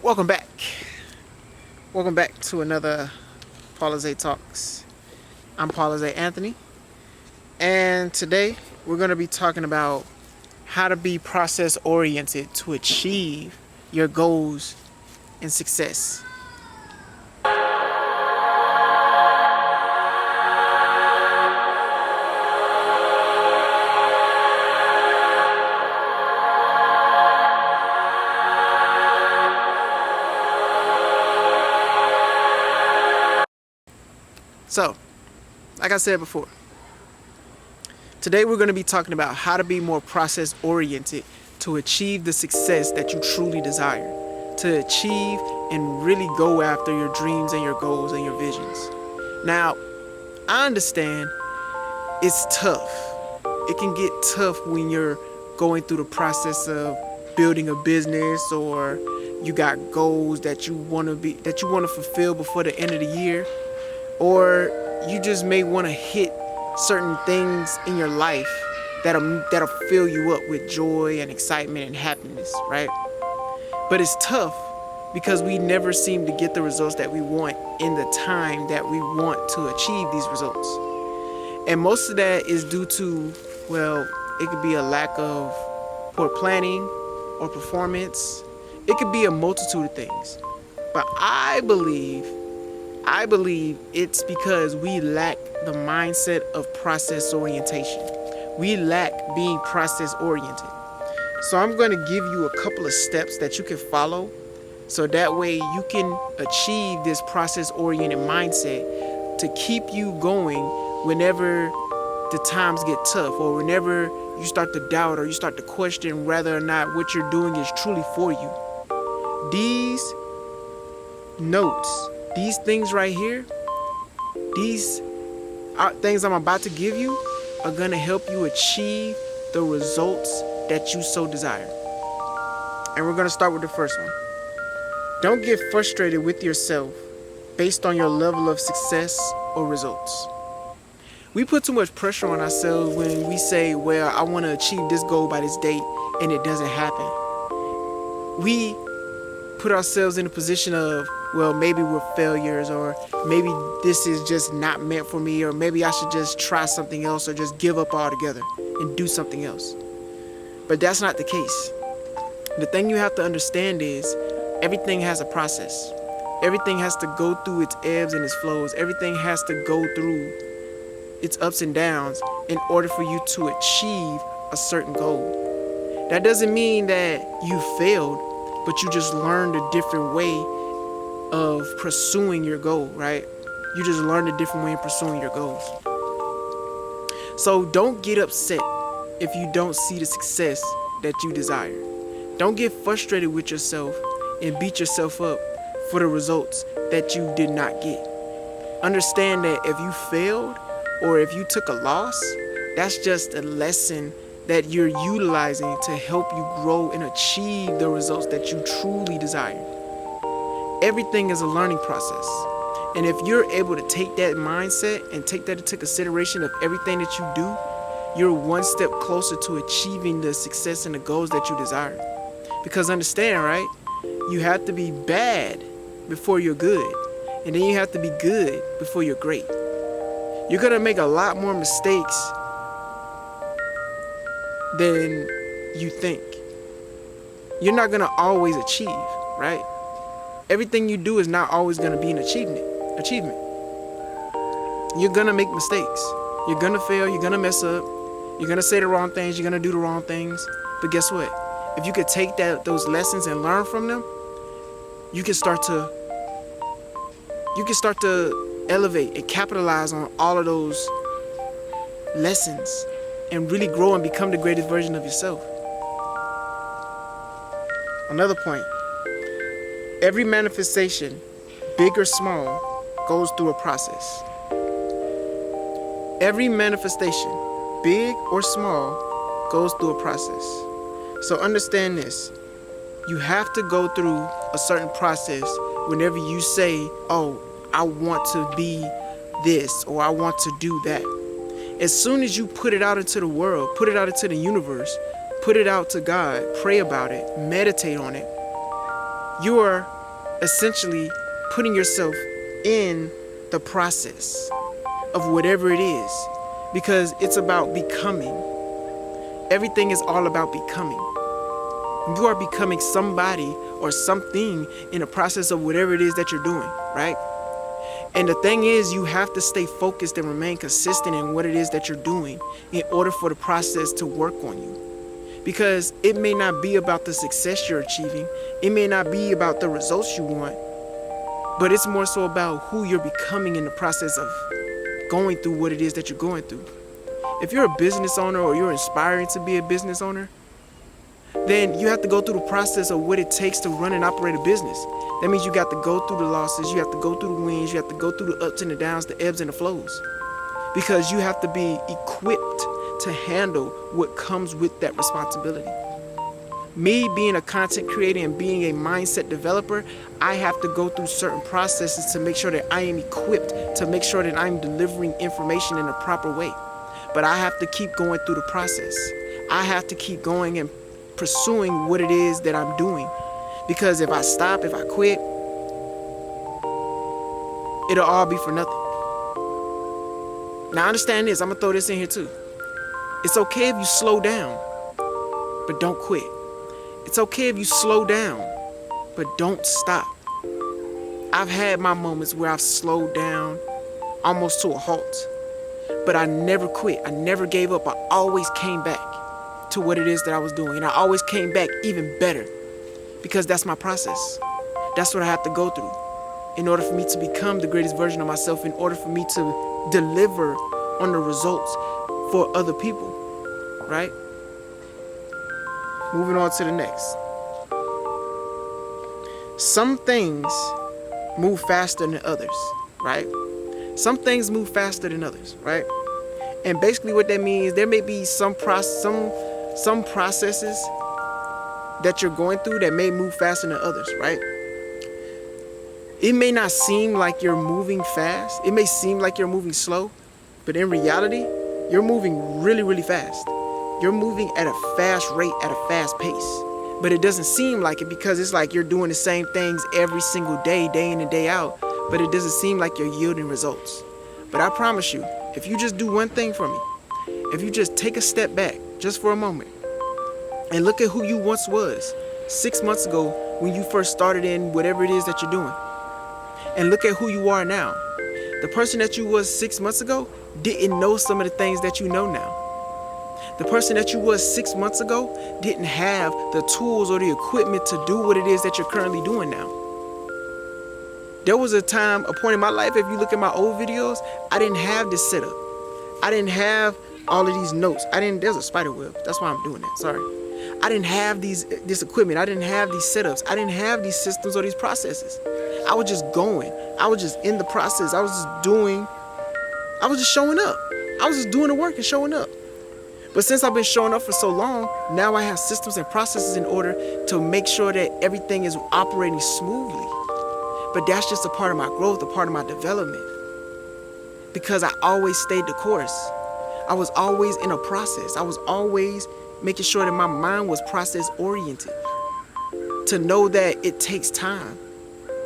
Welcome back. Welcome back to another Paulizè Talks. I'm Paulizè Anthony, and today we're going to be talking about how to be process oriented to achieve your goals and success. So, like I said before, today we're going to be talking about how to be more process oriented to achieve the success that you truly desire, to achieve and really go after your dreams and your goals and your visions. Now, I understand it's tough. It can get tough when you're going through the process of building a business, or you got goals that you want to fulfill before the end of the year, or you just may want to hit certain things in your life that'll fill you up with joy and excitement and happiness, right? But it's tough because we never seem to get the results that we want in the time that we want to achieve these results. And most of that is due to, well, it could be a lack of poor planning or performance. It could be a multitude of things. But I believe it's because we lack the mindset of process orientation. We lack being process oriented. So I'm going to give you a couple of steps that you can follow so that way you can achieve this process oriented mindset to keep you going whenever the times get tough, or whenever you start to doubt or you start to question whether or not what you're doing is truly for you. These notes, these things right here, these things I'm about to give you are going to help you achieve the results that you so desire. And we're going to start with the first one. Don't get frustrated with yourself based on your level of success or results. We put too much pressure on ourselves when we say, well, I want to achieve this goal by this date, and it doesn't happen. We put ourselves in a position of, well, maybe we're failures, or maybe this is just not meant for me, or maybe I should just try something else, or just give up altogether and do something else. But that's not the case. The thing you have to understand is everything has a process. Everything has to go through its ebbs and its flows. Everything has to go through its ups and downs in order for you to achieve a certain goal. That doesn't mean that you failed, but you just learned a different way of pursuing your goal, right? You just learned a different way of pursuing your goals. So don't get upset if you don't see the success that you desire. Don't get frustrated with yourself and beat yourself up for the results that you did not get. Understand that if you failed or if you took a loss, that's just a lesson that you're utilizing to help you grow and achieve the results that you truly desire. Everything is a learning process. And if you're able to take that mindset and take that into consideration of everything that you do, you're one step closer to achieving the success and the goals that you desire. Because understand, right? You have to be bad before you're good. And then you have to be good before you're great. You're going to make a lot more mistakes than you think. You're not going to always achieve, right? Everything you do is not always going to be an achievement. You're going to make mistakes. You're going to fail. You're going to mess up. You're going to say the wrong things. You're going to do the wrong things. But guess what? If you could take those lessons and learn from them, you can start to elevate and capitalize on all of those lessons and really grow and become the greatest version of yourself. Another point. Every manifestation, big or small, goes through a process. Every manifestation, big or small, goes through a process. So understand this. You have to go through a certain process whenever you say, oh, I want to be this, or I want to do that. As soon as you put it out into the world, put it out into the universe, put it out to God, pray about it, meditate on it, you are essentially putting yourself in the process of whatever it is, because it's about becoming. Everything is all about becoming. You are becoming somebody or something in the process of whatever it is that you're doing, right? And the thing is, you have to stay focused and remain consistent in what it is that you're doing in order for the process to work on you. Because it may not be about the success you're achieving, it may not be about the results you want, but it's more so about who you're becoming in the process of going through what it is that you're going through. If you're a business owner or you're inspiring to be a business owner, then you have to go through the process of what it takes to run and operate a business. That means you got to go through the losses, you have to go through the wins, you have to go through the ups and the downs, the ebbs and the flows. Because you have to be equipped to handle what comes with that responsibility. Me being a content creator and being a mindset developer, I have to go through certain processes to make sure that I am equipped, to make sure that I'm delivering information in a proper way. But I have to keep going through the process. I have to keep going and pursuing what it is that I'm doing. Because if I stop, if I quit, it'll all be for nothing. Now understand this, I'm gonna throw this in here too. It's okay if you slow down, but don't quit. It's okay if you slow down, but don't stop. I've had my moments where I've slowed down almost to a halt, but I never quit. I never gave up. I always came back to what it is that I was doing. And I always came back even better, because that's my process. That's what I have to go through in order for me to become the greatest version of myself, in order for me to deliver on the results for other people, right? Moving on to the next. Some things move faster than others, right? Some things move faster than others, right? And basically what that means, there may be some processes that you're going through that may move faster than others, right? It may not seem like you're moving fast. It may seem like you're moving slow, but in reality, you're moving really, really fast. You're moving at a fast rate, at a fast pace. But it doesn't seem like it, because it's like you're doing the same things every single day, day in and day out, but it doesn't seem like you're yielding results. But I promise you, if you just do one thing for me, if you just take a step back just for a moment and look at who you once was 6 months ago when you first started in whatever it is that you're doing, and look at who you are now. The person that you was 6 months ago didn't know some of the things that you know now. The person that you was 6 months ago didn't have the tools or the equipment to do what it is that you're currently doing now. There was a point in my life, if you look at my old videos, I didn't have this setup. I didn't have all of these notes. There's a spider web. That's why I'm doing that, sorry. I didn't have this equipment. I didn't have these setups. I didn't have these systems or these processes. I was just going. I was just in the process. I was just showing up. I was just doing the work and showing up. But since I've been showing up for so long, now I have systems and processes in order to make sure that everything is operating smoothly. But that's just a part of my growth, a part of my development. Because I always stayed the course. I was always in a process. I was always making sure that my mind was process oriented. To know that it takes time,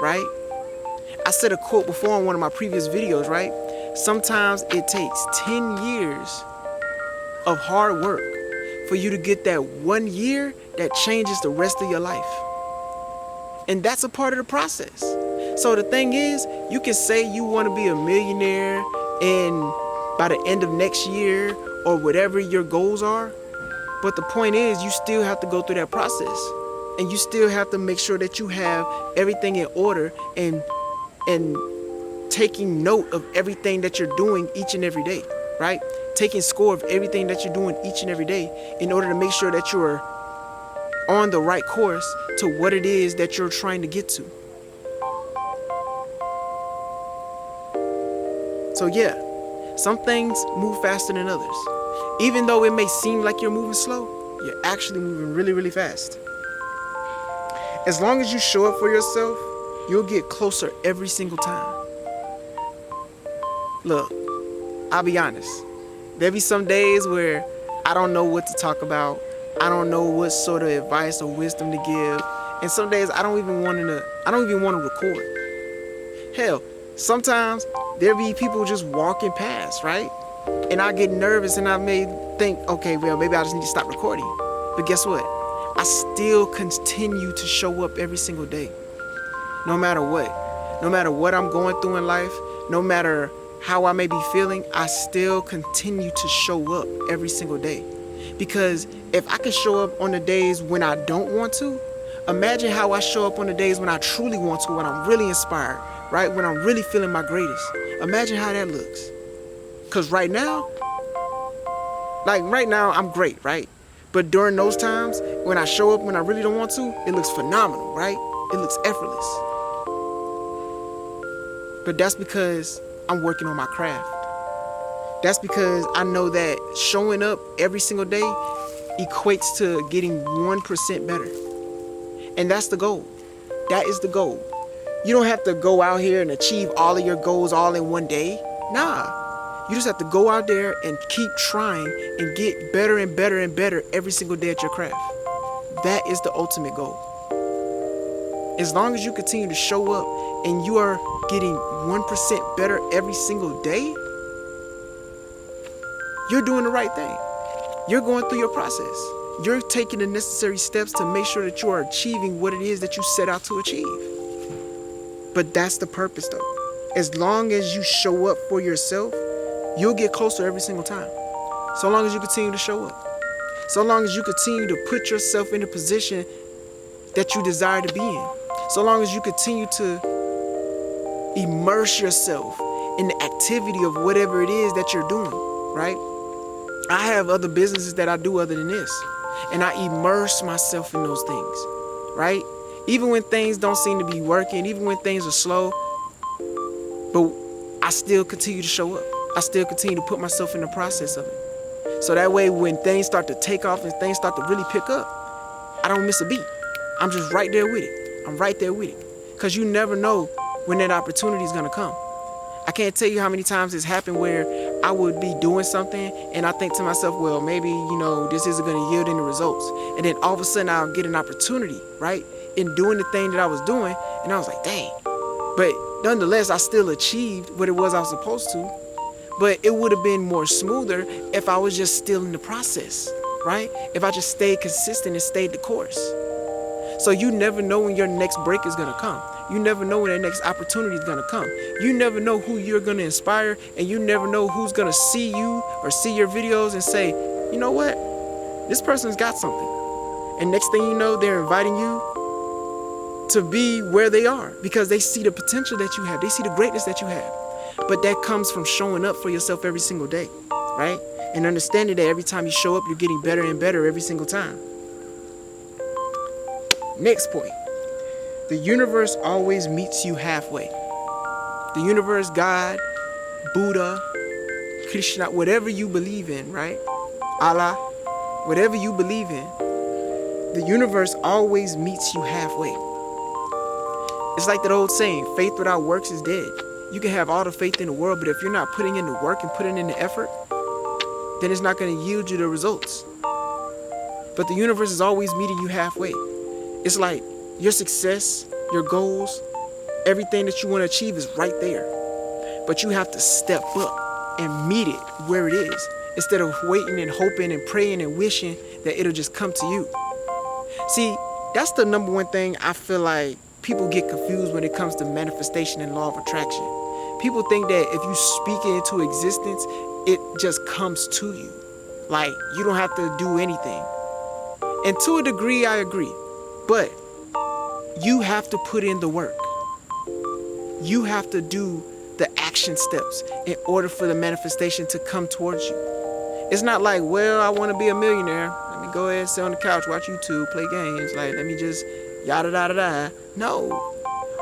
right? I said a quote before on one of my previous videos, right? Sometimes it takes 10 years of hard work for you to get that 1 year that changes the rest of your life. And that's a part of the process. So the thing is, you can say you want to be a millionaire by the end of next year or whatever your goals are. But the point is, you still have to go through that process. And you still have to make sure that you have everything in order and taking note of everything that you're doing each and every day, right? Taking score of everything that you're doing each and every day in order to make sure that you're on the right course to what it is that you're trying to get to. So yeah, some things move faster than others. Even though it may seem like you're moving slow, you're actually moving really, really fast. As long as you show up for yourself, you'll get closer every single time. Look, I'll be honest. There be some days where I don't know what to talk about. I don't know what sort of advice or wisdom to give. And some days I don't even want to record. Hell, sometimes there be people just walking past, right? And I get nervous and I may think, okay, well, maybe I just need to stop recording. But guess what? I still continue to show up every single day. No matter what. No matter what I'm going through in life, no matter how I may be feeling, I still continue to show up every single day. Because if I can show up on the days when I don't want to, imagine how I show up on the days when I truly want to, when I'm really inspired, right? When I'm really feeling my greatest. Imagine how that looks. Because right now, I'm great, right? But during those times, when I show up when I really don't want to, it looks phenomenal, right? It looks effortless. But that's because I'm working on my craft. That's because I know that showing up every single day equates to getting 1% better. And that's the goal. That is the goal. You don't have to go out here and achieve all of your goals all in one day. Nah. You just have to go out there and keep trying and get better and better and better every single day at your craft. That is the ultimate goal. As long as you continue to show up and you are getting 1% better every single day, you're doing the right thing. You're going through your process. You're taking the necessary steps to make sure that you are achieving what it is that you set out to achieve. But that's the purpose though. As long as you show up for yourself, you'll get closer every single time. So long as you continue to show up. So long as you continue to put yourself in a position that you desire to be in. So long as you continue to immerse yourself in the activity of whatever it is that you're doing, right? I have other businesses that I do other than this. And I immerse myself in those things, right? Even when things don't seem to be working, even when things are slow, but I still continue to show up. I still continue to put myself in the process of it. So that way when things start to take off and things start to really pick up, I don't miss a beat. I'm just right there with it. I'm right there with it. Because you never know when that opportunity is going to come. I can't tell you how many times it's happened where I would be doing something and I think to myself, well, maybe, this isn't going to yield any results. And then all of a sudden I'll get an opportunity, right? In doing the thing that I was doing. And I was like, dang. But nonetheless, I still achieved what it was I was supposed to. But it would have been more smoother if I was just still in the process, right? If I just stayed consistent and stayed the course. So you never know when your next break is going to come. You never know when that next opportunity is going to come. You never know who you're going to inspire, and you never know who's going to see you or see your videos and say, you know what? This person's got something. And next thing you know, they're inviting you to be where they are because they see the potential that you have. They see the greatness that you have. But that comes from showing up for yourself every single day, right? And understanding that every time you show up, you're getting better and better every single time. Next point. The universe always meets you halfway. The universe, God, Buddha, Krishna, whatever you believe in, right? Allah, whatever you believe in, the universe always meets you halfway. It's like that old saying, faith without works is dead. You can have all the faith in the world, but if you're not putting in the work and putting in the effort, then it's not going to yield you the results. But the universe is always meeting you halfway. It's like your success, your goals, everything that you want to achieve is right there. But you have to step up and meet it where it is, instead of waiting and hoping and praying and wishing that it'll just come to you. See, that's the number one thing I feel like people get confused when it comes to manifestation and law of attraction. People think that if you speak it into existence, it just comes to you. Like, you don't have to do anything. And to a degree, I agree. But you have to put in the work. You have to do the action steps in order for the manifestation to come towards you. It's not like, well, I want to be a millionaire. Let me go ahead, sit on the couch, watch YouTube, play games. Like, let me just yada da da da. No.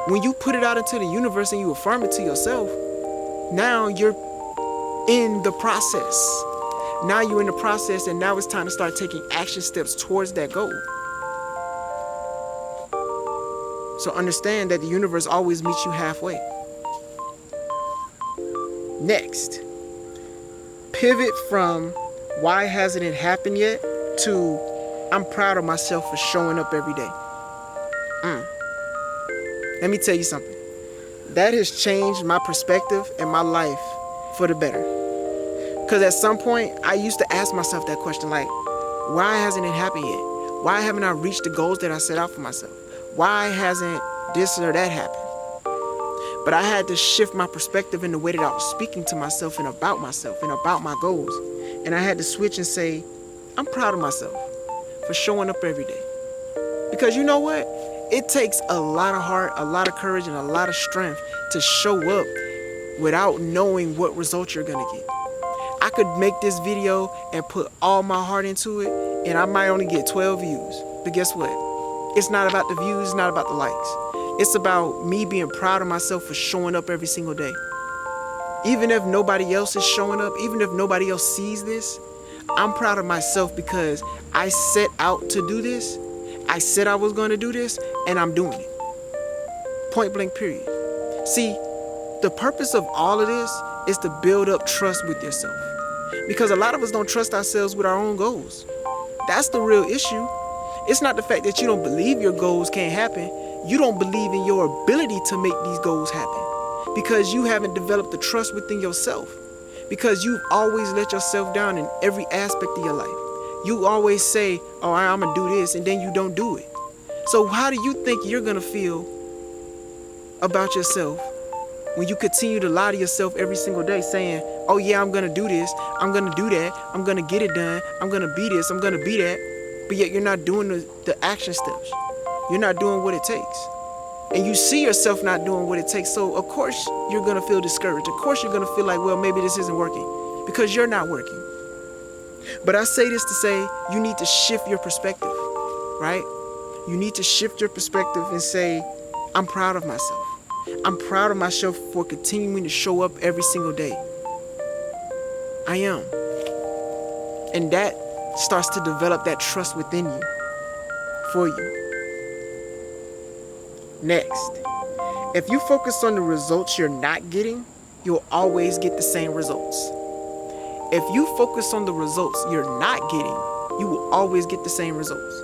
When you put it out into the universe and you affirm it to yourself, now you're in the process. Now you're in the process, and now it's time to start taking action steps towards that goal. So understand that the universe always meets you halfway. Next, pivot from why hasn't it happened yet to I'm proud of myself for showing up every day. Let me tell you something. That has changed my perspective and my life for the better. Because at some point, I used to ask myself that question, like, why hasn't it happened yet? Why haven't I reached the goals that I set out for myself? Why hasn't this or that happened? But I had to shift my perspective in the way that I was speaking to myself and about my goals. And I had to switch and say, I'm proud of myself for showing up every day. Because you know what? It takes a lot of heart, a lot of courage, and a lot of strength to show up without knowing what results you're going to get. I could make this video and put all my heart into it, and I might only get 12 views. But guess what? It's not about the views, it's not about the likes. It's about me being proud of myself for showing up every single day. Even if nobody else is showing up, even if nobody else sees this, I'm proud of myself because I set out to do this. I said I was going to do this, and I'm doing it. Point blank, period. See, the purpose of all of this is to build up trust with yourself. Because a lot of us don't trust ourselves with our own goals. That's the real issue. It's not the fact that you don't believe your goals can't happen. You don't believe in your ability to make these goals happen. Because you haven't developed the trust within yourself. Because you've always let yourself down in every aspect of your life. You always say, oh, I'm going to do this, and then you don't do it. So how do you think you're going to feel about yourself when you continue to lie to yourself every single day saying, oh yeah, I'm going to do this, I'm going to do that, I'm going to get it done, I'm going to be this, I'm going to be that, but yet you're not doing the action steps. You're not doing what it takes. And you see yourself not doing what it takes, so of course you're going to feel discouraged. Of course you're going to feel like, well, maybe this isn't working, because you're not working. But I say this to say, you need to shift your perspective, right? You need to shift your perspective and say, I'm proud of myself. I'm proud of myself for continuing to show up every single day. I am. And that starts to develop that trust within you, for you. Next, if you focus on the results you're not getting, you'll always get the same results. If you focus on the results you're not getting, you will always get the same results.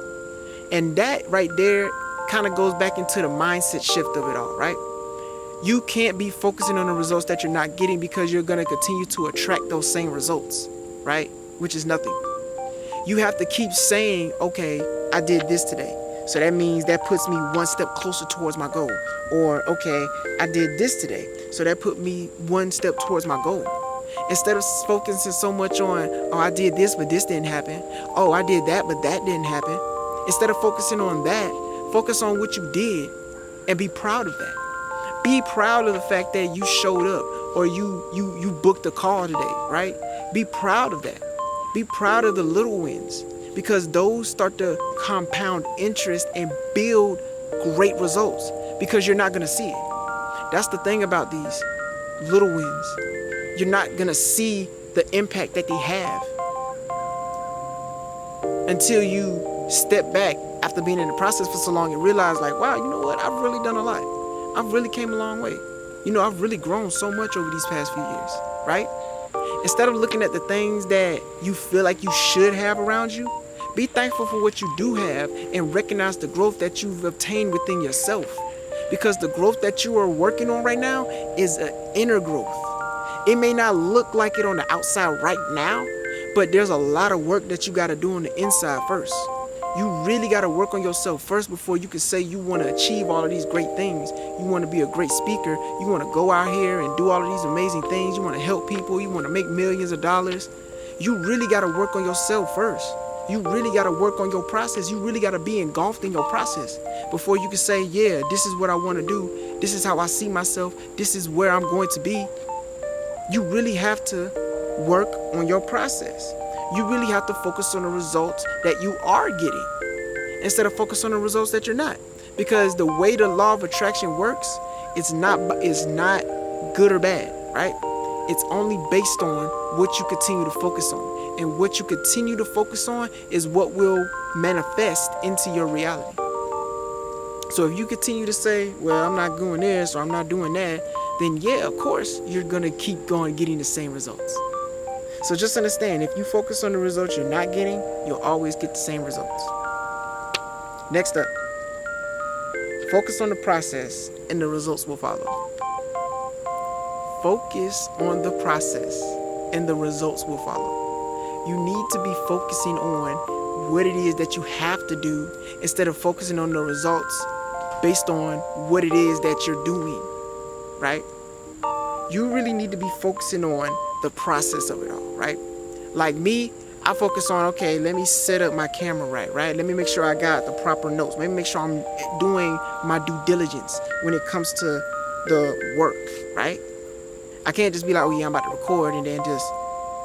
And that right there kind of goes back into the mindset shift of it all, right? You can't be focusing on the results that you're not getting because you're going to continue to attract those same results, right? Which is nothing. You have to keep saying, okay, I did this today. So that means that puts me one step closer towards my goal. Or, okay, I did this today. So that put me one step towards my goal. Instead of focusing so much on, oh, I did this, but this didn't happen. Oh, I did that, but that didn't happen. Instead of focusing on that, focus on what you did and be proud of that. Be proud of the fact that you showed up or you booked a call today, right? Be proud of that. Be proud of the little wins because those start to compound interest and build great results because you're not going to see it. That's the thing about these little wins. You're not going to see the impact that they have until you step back after being in the process for so long and realize like, wow, you know what? I've really done a lot. I've really came a long way. You know, I've really grown so much over these past few years, right? Instead of looking at the things that you feel like you should have around you, be thankful for what you do have and recognize the growth that you've obtained within yourself. Because the growth that you are working on right now is an inner growth. It may not look like it on the outside right now, but there's a lot of work that you got to do on the inside first. You really got to work on yourself first before you can say you want to achieve all of these great things. You want to be a great speaker. You want to go out here and do all of these amazing things. You want to help people. You want to make millions of dollars. You really got to work on yourself first. You really got to work on your process. You really got to be engulfed in your process before you can say, yeah, this is what I want to do. This is how I see myself. This is where I'm going to be. You really have to work on your process. You really have to focus on the results that you are getting instead of focus on the results that you're not. Because the way the law of attraction works, it's not good or bad, right? It's only based on what you continue to focus on. And what you continue to focus on is what will manifest into your reality. So if you continue to say, well, I'm not doing this or I'm not doing that, then yeah, of course, you're going to keep going getting the same results. So just understand, if you focus on the results you're not getting, you'll always get the same results. Next up, Focus on the process and the results will follow. Focus on the process and the results will follow. You need to be focusing on what it is that you have to do instead of focusing on the results based on what it is that you're doing, right? You really need to be focusing on the process of it all, right? Like me, I focus on, okay, let me set up my camera right? Let me make sure I got the proper notes. Let me make sure I'm doing my due diligence when it comes to the work, right? I can't just be like, oh yeah, I'm about to record and then just,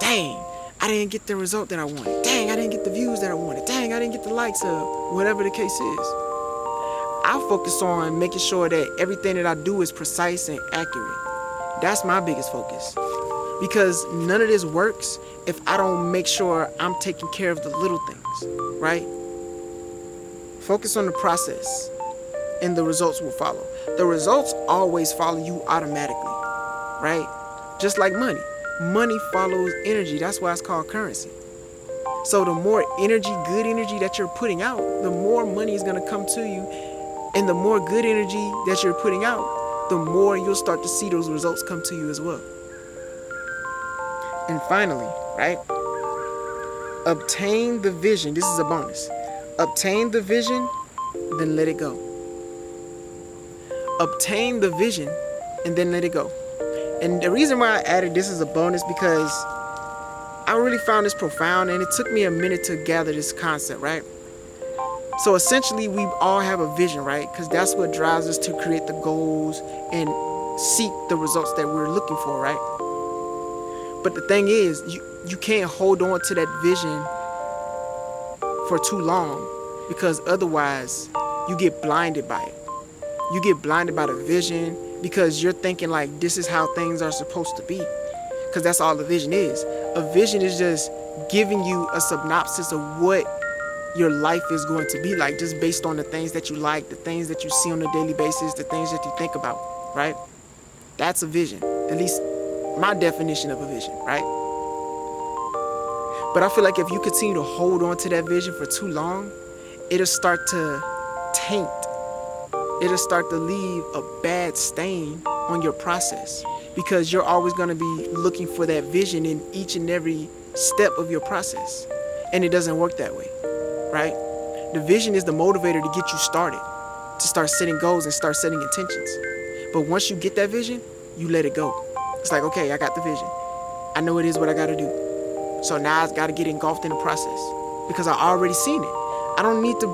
dang, I didn't get the result that I wanted. Dang, I didn't get the views that I wanted. Dang, I didn't get the likes of whatever the case is. I focus on making sure that everything that I do is precise and accurate. That's my biggest focus. Because none of this works if I don't make sure I'm taking care of the little things, right? Focus on the process and the results will follow. The results always follow you automatically, right? Just like money. Money follows energy. That's why it's called currency. So the more energy, good energy that you're putting out, the more money is going to come to you. And the more good energy that you're putting out, the more you'll start to see those results come to you as well. And finally, right? Obtain the vision. This is a bonus. Obtain the vision, then let it go. Obtain the vision, and then let it go. And the reason why I added this as a bonus because I really found this profound and it took me a minute to gather this concept, right? So essentially, we all have a vision, right? Because that's what drives us to create the goals and seek the results that we're looking for, right? But the thing is, you can't hold on to that vision for too long because otherwise you get blinded by it. You get blinded by the vision because you're thinking like this is how things are supposed to be. Because that's all the vision is. A vision is just giving you a synopsis of what your life is going to be like just based on the things that you like, the things that you see on a daily basis, the things that you think about, right? That's a vision. At least my definition of a vision, right? But I feel like if you continue to hold on to that vision for too long, it'll start to taint. It'll start to leave a bad stain on your process because you're always going to be looking for that vision in each and every step of your process. And it doesn't work that way, right? The vision is the motivator to get you started, to start setting goals and start setting intentions. But once you get that vision, you let it go. It's like, okay, I got the vision. I know it is what I got to do. So now I've got to get engulfed in the process because I already seen it. I don't need to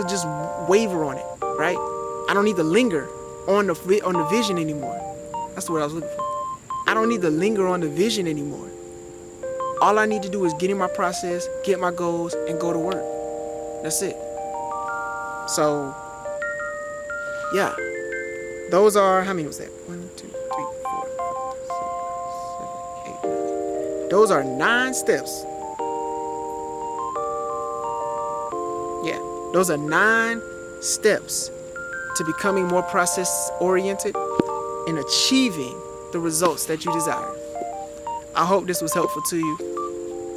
just waver on it, right? I don't need to linger on the vision anymore. That's what I was looking for. I don't need to linger on the vision anymore. All I need to do is get in my process, get my goals, and go to work. That's it. So, yeah. Those are, how many was that? 1, 2, 3, 4, 5, 6, 7, 8, 9. Those are 9 steps. Yeah, those are 9 steps to becoming more process-oriented and achieving the results that you desire. I hope this was helpful to you.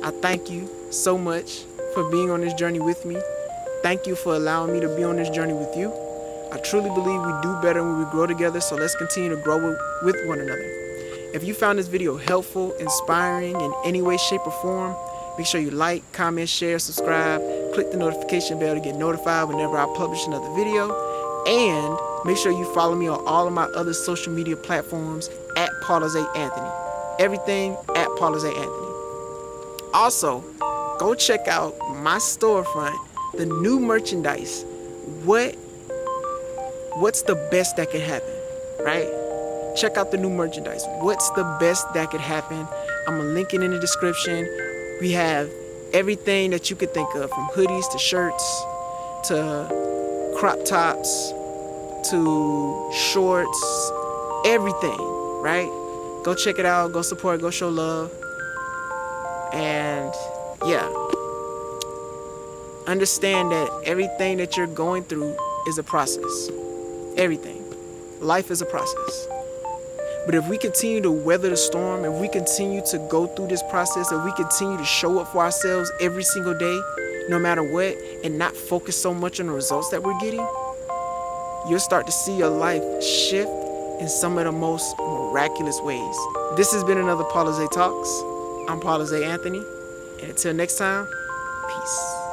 I thank you so much for being on this journey with me. Thank you for allowing me to be on this journey with you. I truly believe we do better when we grow together, so let's continue to grow with one another. If you found this video helpful, inspiring in any way, shape, or form, make sure you like, comment, share, subscribe, click the notification bell to get notified whenever I publish another video, and make sure you follow me on all of my other social media platforms at Paulizè Anthony. Everything at Paulizè Anthony. Also, go check out my storefront, the new merchandise. What's the best that could happen, right? Check out the new merchandise. What's the best that could happen? I'm gonna link it in the description. We have everything that you could think of, from hoodies to shirts to crop tops to shorts, everything, right? Go check it out, go support, go show love. And yeah, understand that everything that you're going through is a process. Everything. Life is a process. But if we continue to weather the storm, if we continue to go through this process, if we continue to show up for ourselves every single day, no matter what, and not focus so much on the results that we're getting, you'll start to see your life shift in some of the most miraculous ways. This has been another Paulizè Talks. I'm Paulizè Anthony, and until next time, peace.